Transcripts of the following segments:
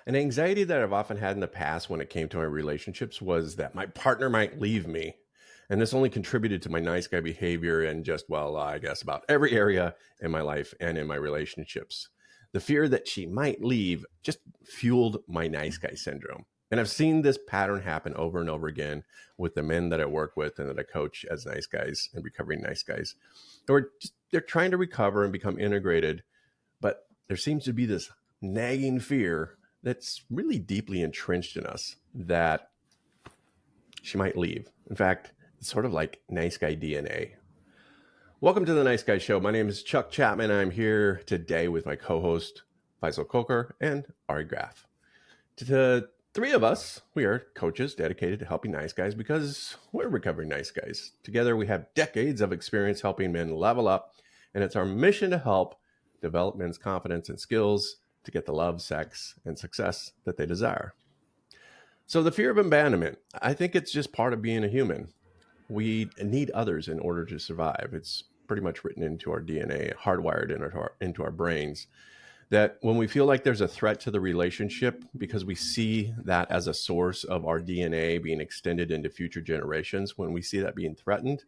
An anxiety that I've often had in the past when it came to my relationships was that my partner might leave me. And this only contributed to my nice guy behavior and just, well, I guess about every area in my life and in my relationships. The fear that she might leave just fueled my nice guy syndrome. And I've seen this pattern happen over and over again with the men that I work with and that I coach as nice guys and recovering nice guys. They're trying to recover and become integrated, but there seems to be this nagging fear that's really deeply entrenched in us that she might leave. In fact, it's sort of like nice guy DNA. Welcome to the Nice Guy Show. My name is Chuck Chapman. I'm here today with my co-host Faisal Coker and Ari Graff. To the three of us, we are coaches dedicated to helping nice guys because we're recovering nice guys. Together, we have decades of experience helping men level up, and it's our mission to help develop men's confidence and skills to get the love, sex, and success that they desire. So the fear of abandonment, I think it's just part of being a human. We need others in order to survive. It's pretty much written into our DNA, hardwired into our brains, that when we feel like there's a threat to the relationship because we see that as a source of our DNA being extended into future generations, when we see that being threatened,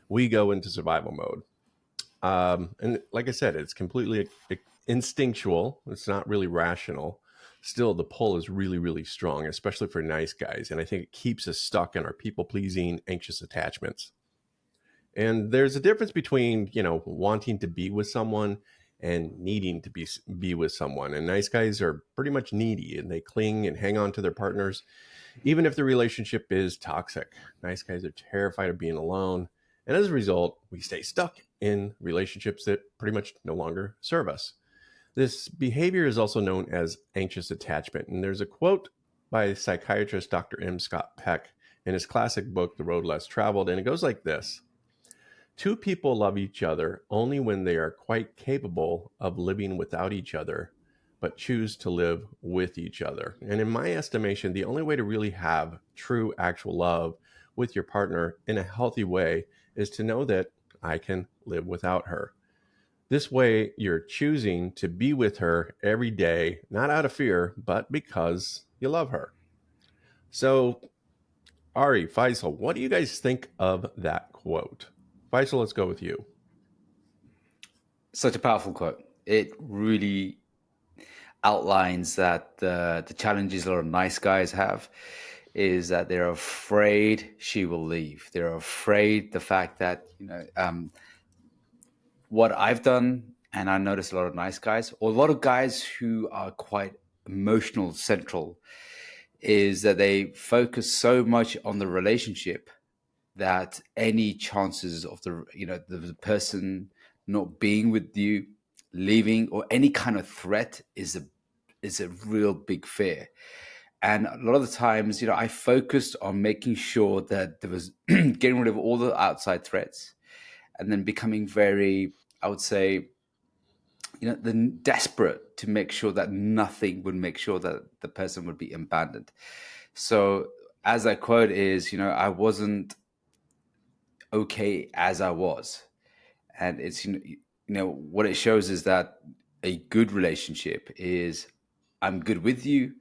we go into survival mode. And like I said, it's completely instinctual. It's not really rational. Still, the pull is really, really strong, especially for nice guys. And I think it keeps us stuck in our people pleasing, anxious attachments. And there's a difference between, wanting to be with someone and needing to be with someone. And nice guys are pretty much needy and they cling and hang on to their partners, even if the relationship is toxic. Nice guys are terrified of being alone. And as a result, we stay stuck in relationships that pretty much no longer serve us. This behavior is also known as anxious attachment. And there's a quote by psychiatrist Dr. M. Scott Peck in his classic book, The Road Less Traveled. And it goes like this: two people love each other only when they are quite capable of living without each other, but choose to live with each other. And in my estimation, the only way to really have true, actual love with your partner in a healthy way is to know that I can live without her. This way, you're choosing to be with her every day, not out of fear, but because you love her. So, Ari, Faisal, what do you guys think of that quote? Faisal, let's go with you. Such a powerful quote. It really outlines that the challenges a lot of nice guys have is that they're afraid she will leave. They're afraid the fact that, what I've done, and I notice a lot of nice guys, or a lot of guys who are quite emotional central, is that they focus so much on the relationship that any chances of the person not being with you, leaving, or any kind of threat is a real big fear. And a lot of the times, I focused on making sure that there was getting rid of all the outside threats, and then becoming very, I would say, then desperate to make sure that nothing would make sure that the person would be abandoned. So, as that quote is, I wasn't okay as I was. And it's, what it shows is that a good relationship is I'm good with you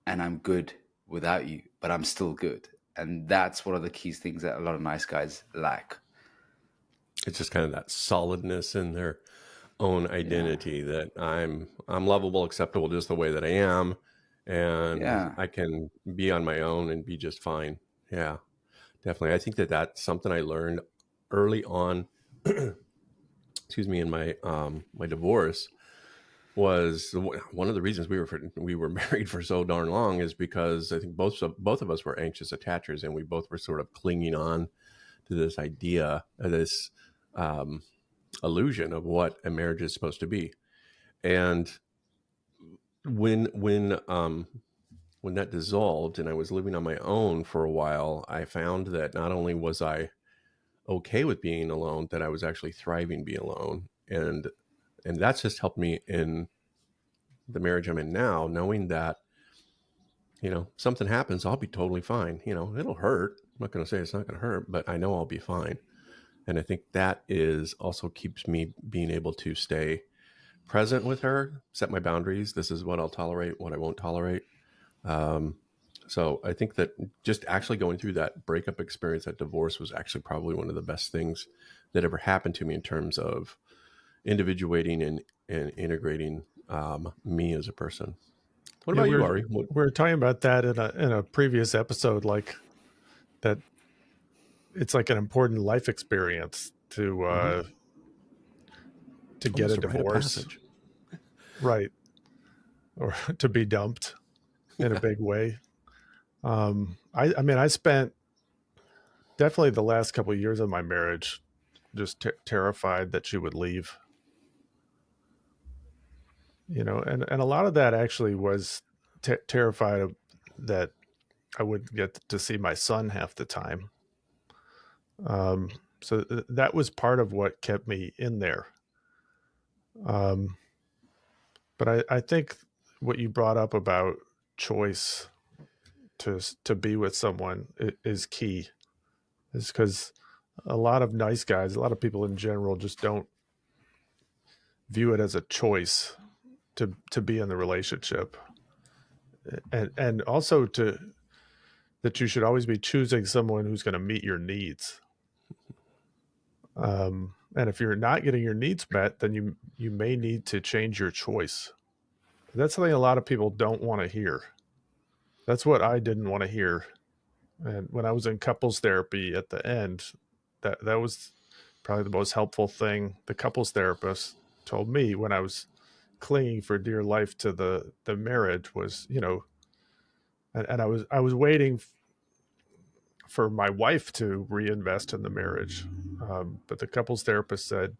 and I'm good without you, but I'm still good. And that's one of the key things that a lot of nice guys lack. It's just kind of that solidness in their own Yeah. identity that I'm lovable, acceptable just the way that I am, and Yeah. I can be on my own and be just fine. Yeah, definitely. I think that that's something I learned early on. Excuse me, in my divorce was one of the reasons we were married for so darn long is because I think both of us were anxious attachers, and we both were sort of clinging on to this idea, this um, illusion of what a marriage is supposed to be. And when when um, when that dissolved and I was living on my own for a while, I found that not only was I okay with being alone, that I was actually thriving being alone, and that's just helped me in the marriage I'm in now, knowing that something happens, I'll be totally fine. It'll hurt. I'm not going to say it's not going to hurt, but I know I'll be fine. And I think that is also keeps me being able to stay present with her, set my boundaries. This is what I'll tolerate, what I won't tolerate. Um, so I think that just actually going through that breakup experience, that divorce, was actually probably one of the best things that ever happened to me in terms of individuating and integrating me as a person. What Yeah, about you, we Ari? What, were talking about that in a previous episode, like that it's like an important life experience mhm. to get Almost a a rite of divorce, passage. right, or to be dumped in a Yeah. big way. I mean, I spent definitely the last couple of years of my marriage just terrified that she would leave, and a lot of that actually was terrified of that I wouldn't get to see my son half the time. Um, so that was part of what kept me in there. Um, but I think what you brought up about choice to be with someone is key. Is because a lot of nice guys, a lot of people in general, just don't view it as a choice to be in the relationship, and also to that you should always be choosing someone who's going to meet your needs. And if you're not getting your needs met, then you may need to change your choice. That's something a lot of people don't want to hear. That's what I didn't want to hear. And when I was in couples therapy at the end, that was probably the most helpful thing the couples therapist told me when I was clinging for dear life to the marriage was, and I was waiting for my wife to reinvest in the marriage. But the couples therapist said,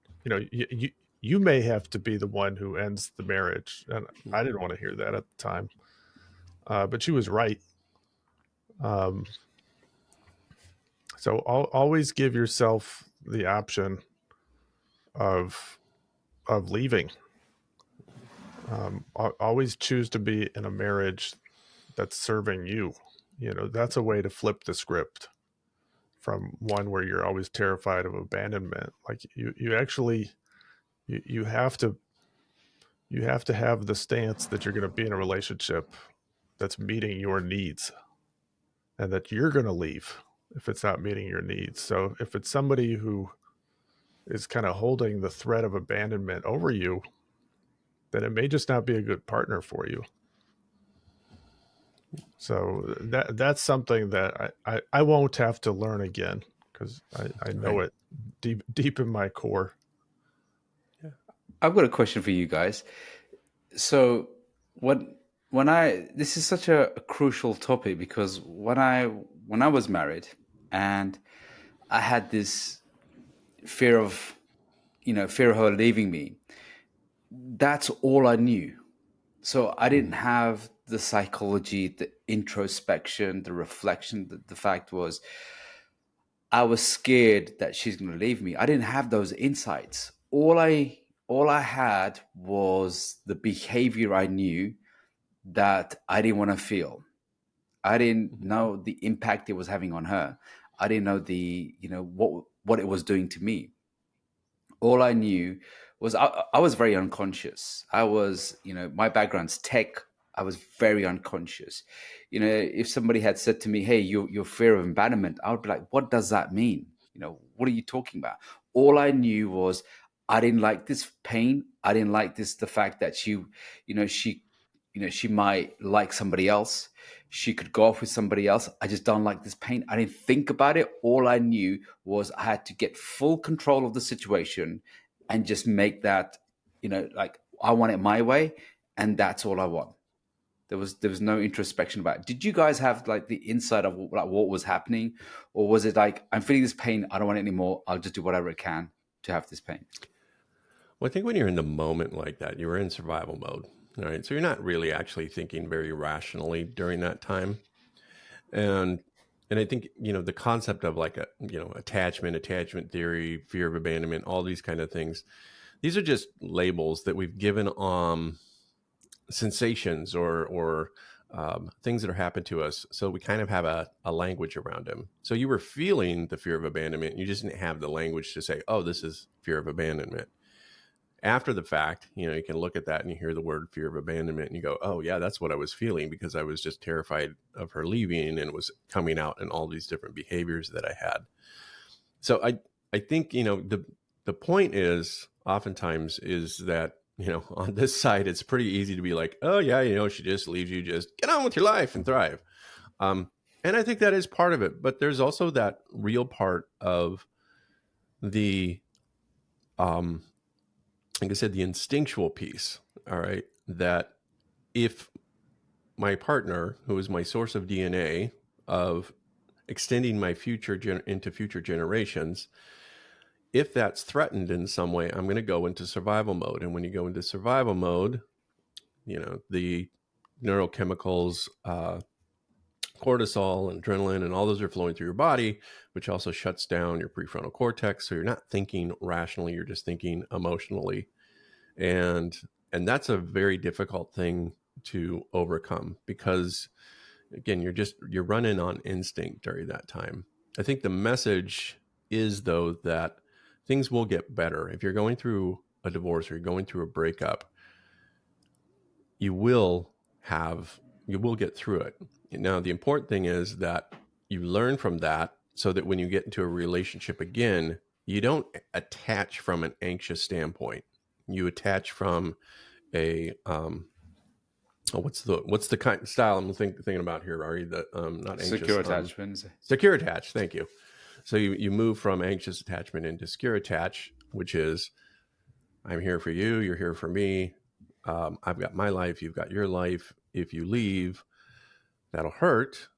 you may have to be the one who ends the marriage. And I didn't want to hear that at the time. But she was right. Um, so always give yourself the option of leaving. Always choose to be in a marriage that's serving you. That's a way to flip the script from one where you're always terrified of abandonment. Like you actually you have to have the stance that you're going to be in a relationship that's meeting your needs, and that you're going to leave if it's not meeting your needs. So if it's somebody who is kind of holding the threat of abandonment over you, then it may just not be a good partner for you. So that's something that I won't have to learn again, because I know Right. it deep in my core. Yeah. I've got a question for you guys. So when I this is such a crucial topic because when I was married and I had this fear of fear of her leaving me, that's all I knew. So I didn't Mm. have the psychology, the introspection, the reflection. The fact was I was scared that she's going to leave me. I didn't have those insights. All I had was the behavior I knew that I didn't want to feel. I didn't Mhm. know the impact it was having on her. I didn't know what it was doing to me. All I knew was I was very unconscious. I was, my background's tech. I was very unconscious. If somebody had said to me, "Hey, your fear of abandonment," I would be like, "What does that mean? What are you talking about?" All I knew was I didn't like this pain. I didn't like this the fact that she might like somebody else. She could go off with somebody else. I just don't like this pain. I didn't think about it. All I knew was I had to get full control of the situation and just make that, like I want it my way, and that's all I want. There was no introspection about it. Did you guys have like the insight of like what was happening, or was it like I'm feeling this pain, I don't want it anymore. I'll just do whatever I can to have this pain. Well, I think when you're in the moment like that, you're in survival mode. All right. So you're not really actually thinking very rationally during that time. And I think, the concept of like attachment theory, fear of abandonment, all these kind of things, these are just labels that we've given sensations or things that are happened to us. So we kind of have a language around them. So you were feeling the fear of abandonment. You just didn't have the language to say, oh, this is fear of abandonment. After the fact, you can look at that and you hear the word fear of abandonment and you go, oh yeah, that's what I was feeling, because I was just terrified of her leaving, and it was coming out in all these different behaviors that I had. So I think, the point is oftentimes is that, on this side, it's pretty easy to be like, oh yeah, she just leaves you, just get on with your life and thrive. And I think that is part of it, but there's also that real part of the, like I said, the instinctual piece. All right. That if my partner, who is my source of DNA of extending my future into future generations, if that's threatened in some way, I'm going to go into survival mode. And when you go into survival mode, the neurochemicals, cortisol and adrenaline, and all those are flowing through your body, which also shuts down your prefrontal cortex. So you're not thinking rationally, you're just thinking emotionally. And that's a very difficult thing to overcome, because again, you're running on instinct during that time. I think the message is, though, that things will get better. If you're going through a divorce or you're going through a breakup, you will get through it. Now, the important thing is that you learn from that, so that when you get into a relationship again, you don't attach from an anxious standpoint. You attach from a what's the kind style I'm thinking about here, Ari? That not anxious, Secure attachments. secure attach. Thank you. So you move from anxious attachment into secure attach, which is, I'm here for you, you're here for me. I've got my life, you've got your life. If you leave, that'll hurt,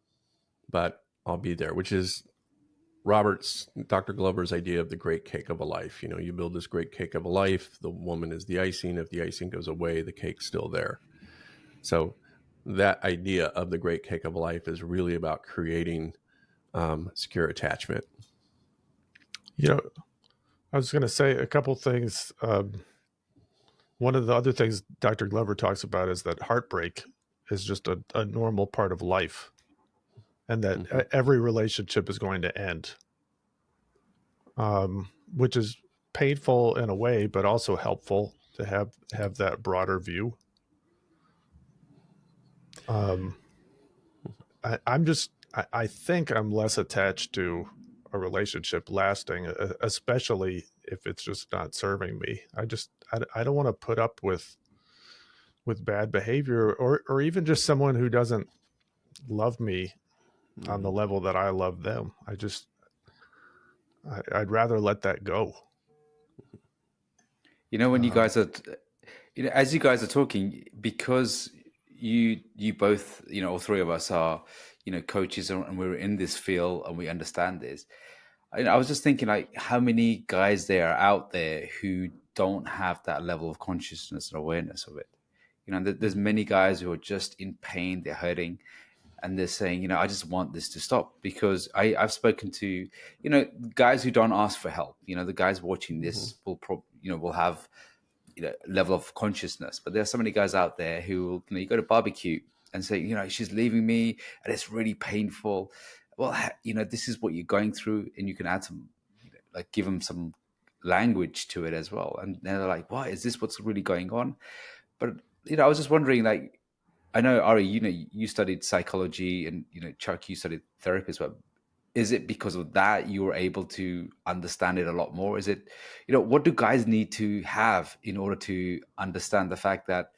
but I'll be there, which is Dr. Glover's idea of the great cake of a life. You build this great cake of a life. The woman is the icing. If the icing goes away, the cake's still there. So that idea of the great cake of a life is really about creating secure attachment. I was going to say a couple things. One of the other things Dr. Glover talks about is that heartbreak is just a normal part of life, and that every relationship is going to end, which is painful in a way, but also helpful to have that broader view. I think I'm less attached to a relationship lasting, especially if it's just not serving me. I don't want to put up with bad behavior, or even just someone who doesn't love me on the level that I love them. I'd rather let that go. When you guys are, as you guys are talking, because you both, all three of us are, coaches, and we're in this field and we understand this. I was just thinking, like, how many guys there are out there who don't have that level of consciousness and awareness of it. There's many guys who are just in pain, they're hurting, and they're saying, I just want this to stop. Because I've spoken to, guys who don't ask for help. The guys watching this will have, level of consciousness. But there are so many guys out there who will, you go to barbecue and say, she's leaving me and it's really painful. Well, this is what you're going through, and you can add some, give them some language to it as well. And they're like, what is this? What's really going on? But, I was just wondering, like, I know, Ari, you studied psychology, and, Chuck, you studied therapy as well. Is it because of that you were able to understand it a lot more? Is it, what do guys need to have in order to understand the fact that,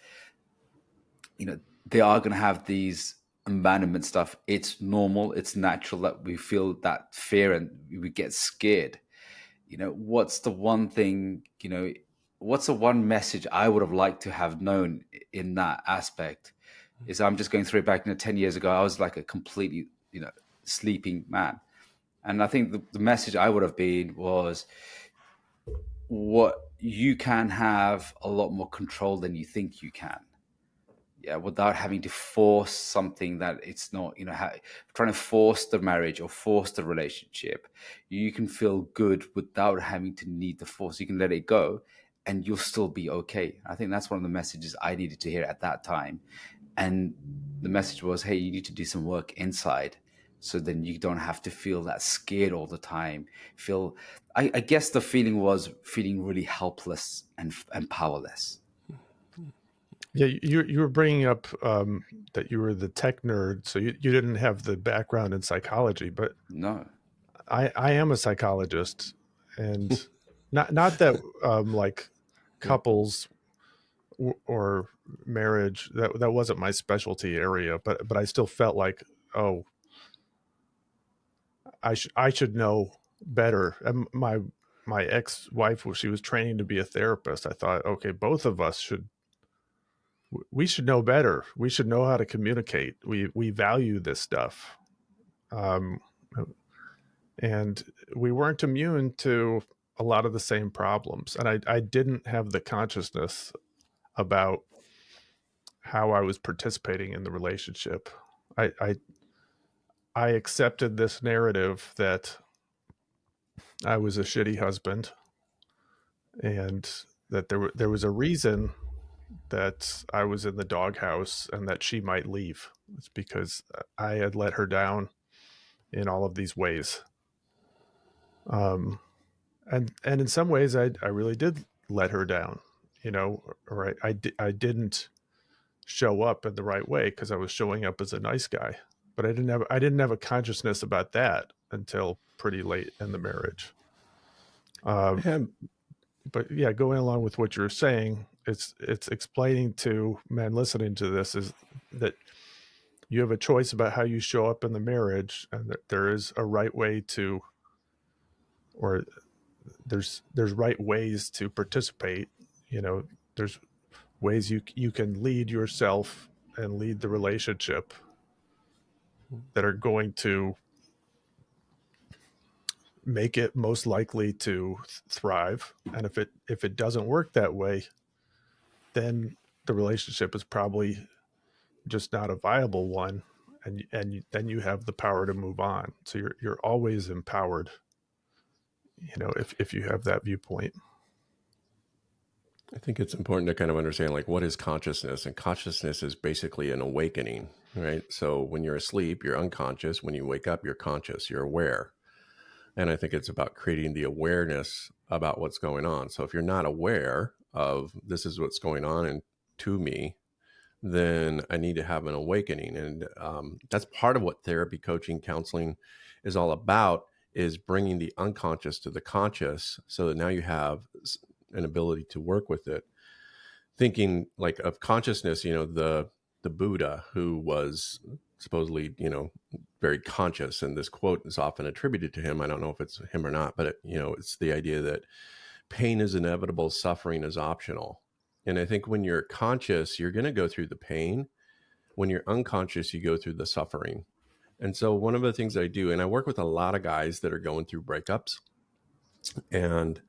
they are going to have these abandonment stuff? It's normal. It's natural that we feel that fear and we get scared. What's the one thing, what's the one message I would have liked to have known in that aspect? Is I'm just going through it back 10 years ago. I was like a completely, sleeping man. And I think the message I would have been was, what you can have a lot more control than you think you can. Yeah, without having to force something that it's not, trying to force the marriage or force the relationship. You can feel good without having to need the force. You can let it go and you'll still be okay. I think that's one of the messages I needed to hear at that time. And the message was, hey, you need to do some work inside So then you don't have to feel that scared all the time. I guess the feeling was feeling really helpless and powerless. Yeah, you were bringing up that you were the tech nerd, so you didn't have the background in psychology, but No. I am a psychologist, and not that like Yeah. couples or marriage, that wasn't my specialty area, but I still felt like, oh, I should know better. And my ex-wife, she was training to be a therapist. I thought, okay, both of us should know better. We should know how to communicate. We value this stuff. Um, and we weren't immune to a lot of the same problems. And I didn't have the consciousness about how I was participating in the relationship. I, I, I accepted this narrative that I was a shitty husband and that there was a reason that I was in the doghouse and that she might leave. It's because I had let her down in all of these ways. Um, and in some ways, I really did let her down, or I didn't show up in the right way because I was showing up as a nice guy, but I didn't have a consciousness about that until pretty late in the marriage. I Um, have but yeah, going along with what you're saying, it's explaining to men listening to this is that you have a choice about how you show up in the marriage, and that there is a right way to, or there's right ways to participate. There's ways you can lead yourself and lead the relationship that are going to make it most likely to thrive. And if it doesn't work that way, then the relationship is probably just not a viable one, and then you have the power to move on. So you're always empowered, if you have that viewpoint. I think it's important to kind of understand like what is consciousness, and consciousness is basically an awakening, right? So when you're asleep, you're unconscious. When you wake up, you're conscious, you're aware. And I think it's about creating the awareness about what's going on. So if you're not aware of this is what's going on and to me, then I need to have an awakening. And that's part of what therapy, coaching, counseling is all about, is bringing the unconscious to the conscious so that now you have an ability to work with it. Thinking like of consciousness, the Buddha, who was supposedly, very conscious, and this quote is often attributed to him. I don't know if it's him or not, but it's the idea that pain is inevitable, suffering is optional. And I think when you're conscious, you're going to go through the pain. When you're unconscious, you go through the suffering. And so one of the things I do, and I work with a lot of guys that are going through breakups, and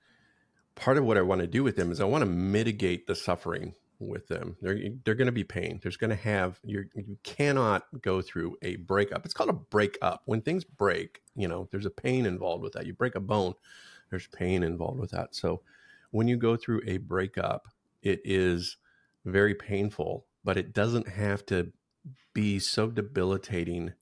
part of what I want to do with them is I want to mitigate the suffering with them. They're going to be pain. There's going to have you cannot go through a breakup. It's called a breakup. When things break, there's a pain involved with that. You break a bone, there's pain involved with that. So when you go through a breakup, it is very painful, but it doesn't have to be so debilitating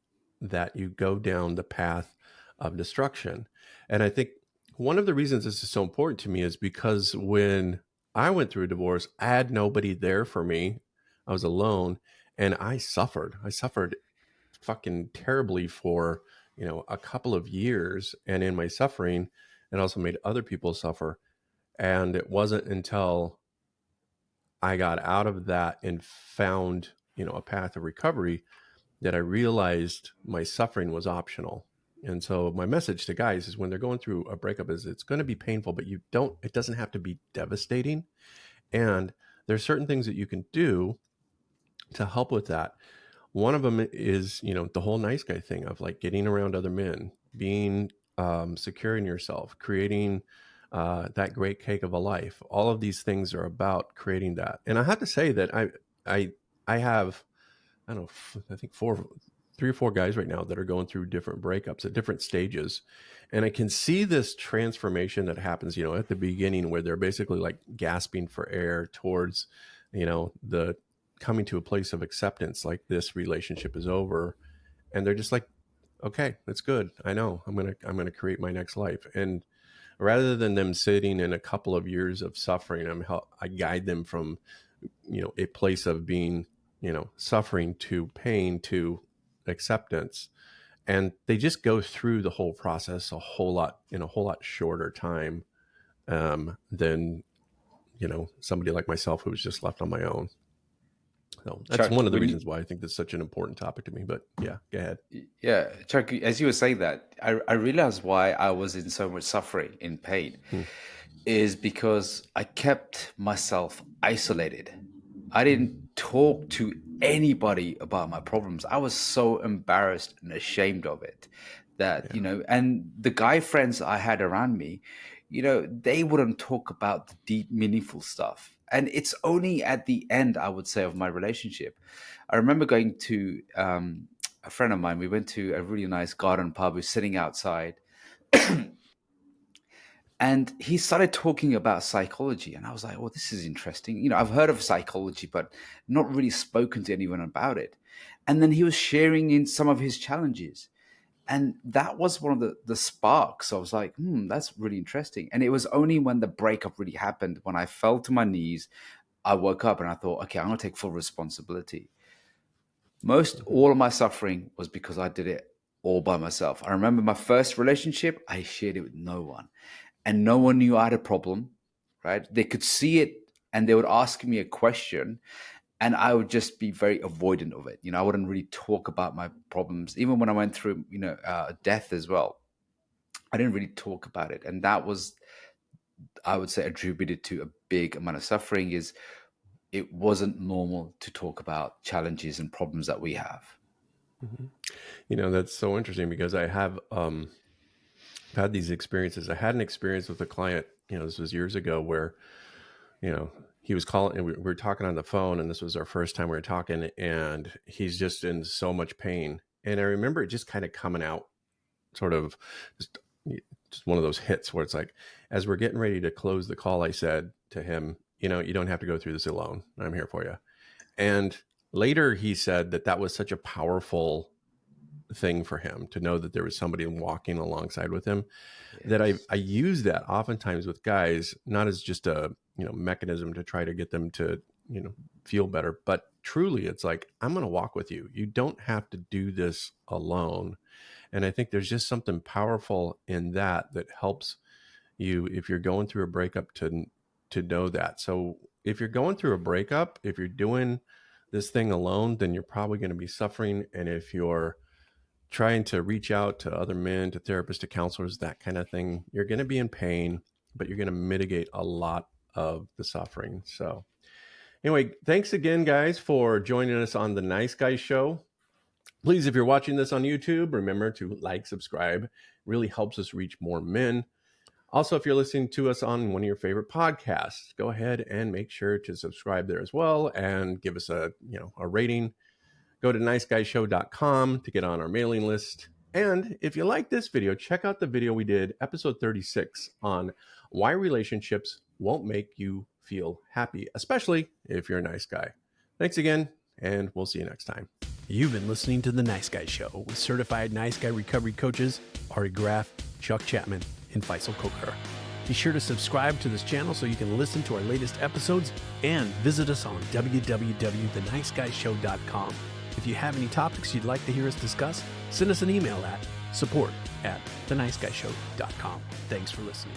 that you go down the path of destruction. And I think one of the reasons this is so important to me is because when I went through a divorce, I had nobody there for me. I was alone, and I suffered. I suffered fucking terribly for, a couple of years. And in my suffering, it also made other people suffer. And it wasn't until I got out of that and found, a path of recovery that I realized my suffering was optional. And so my message to guys is when they're going through a breakup is it's going to be painful, but it doesn't have to be devastating. And there's certain things that you can do to help with that. One of them is, the whole nice guy thing of like getting around other men, being secure in yourself, creating that great cake of a life. All of these things are about creating that. And I have to say that I have, I don't know, I think three or four guys right now that are going through different breakups at different stages. And I can see this transformation that happens, at the beginning where they're basically like gasping for air towards, the coming to a place of acceptance, like this relationship is over. And they're just like, okay, that's good. I know I'm going to create my next life. And rather than them sitting in a couple of years of suffering, I guide them from, a place of being, suffering to pain to acceptance. And they just go through the whole process in a whole lot shorter time than, somebody like myself who was just left on my own. So that's Chuck, one of the when you, reasons why I think that's such an important topic to me. But yeah, go ahead. yeah, Chuck, as you were saying that, I realized why I was in so much suffering, in pain, Hmm. is because I kept myself isolated. I Hmm. didn't talk to anybody about my problems. I was so embarrassed and ashamed of it that, Yeah. and the guy friends I had around me, they wouldn't talk about the deep, meaningful stuff. And it's only at the end, I would say, of my relationship. I remember going to a friend of mine. We went to a really nice garden pub. We were sitting outside. And he started talking about psychology. And I was like, well, this is interesting. I've heard of psychology, but not really spoken to anyone about it. And then he was sharing in some of his challenges. And that was one of the sparks. I was like, that's really interesting. And it was only when the breakup really happened, when I fell to my knees, I woke up and I thought, okay, I'm going to take full responsibility. Most Mhm. all of my suffering was because I did it all by myself. I remember my first relationship, I shared it with no one, and no one knew I had a problem, right? They could see it and they would ask me a question, and I would just be very avoidant of it. I wouldn't really talk about my problems. Even when I went through, death as well, I didn't really talk about it. And that was, I would say, attributed to a big amount of suffering, is it wasn't normal to talk about challenges and problems that we have. Mhm. That's so interesting because I have had these experiences. I had an experience with a client, this was years ago, where, he was calling and we were talking on the phone, and this was our first time we were talking, and he's just in so much pain. And I remember it just kind of coming out sort of just, just one of those hits where it's like, as we're getting ready to close the call, I said to him, you don't have to go through this alone. I'm here for you. And later he said that was such a powerful thing for him to know that there was somebody walking alongside with him, that Yes. I use that oftentimes with guys, not as just a, mechanism to try to get them to, feel better, but truly it's like, I'm going to walk with you. You don't have to do this alone. And I think there's just something powerful in that helps you if you're going through a breakup to know that. So if you're going through a breakup, if you're doing this thing alone, then you're probably going to be suffering. And if you're trying to reach out to other men, to therapists, to counselors, that kind of thing, you're going to be in pain, but you're going to mitigate a lot of the suffering. So anyway, thanks again, guys, for joining us on the Nice Guy Show. Please, if you're watching this on YouTube, remember to like, subscribe. It really helps us reach more men. Also, if you're listening to us on one of your favorite podcasts, go ahead and make sure to subscribe there as well and give us a rating. Go to niceguyshow.com to get on our mailing list. And if you like this video, check out the video we did, episode 36, on why relationships won't make you feel happy, especially if you're a nice guy. Thanks again, and we'll see you next time. You've been listening to The Nice Guy Show with certified Nice Guy recovery coaches Ari Graff, Chuck Chapman, and Faisal Kokar. Be sure to subscribe to this channel so you can listen to our latest episodes, and visit us on www.theniceguyShow.com. If you have any topics you'd like to hear us discuss, send us an email at support@theniceguyShow.com. Thanks for listening.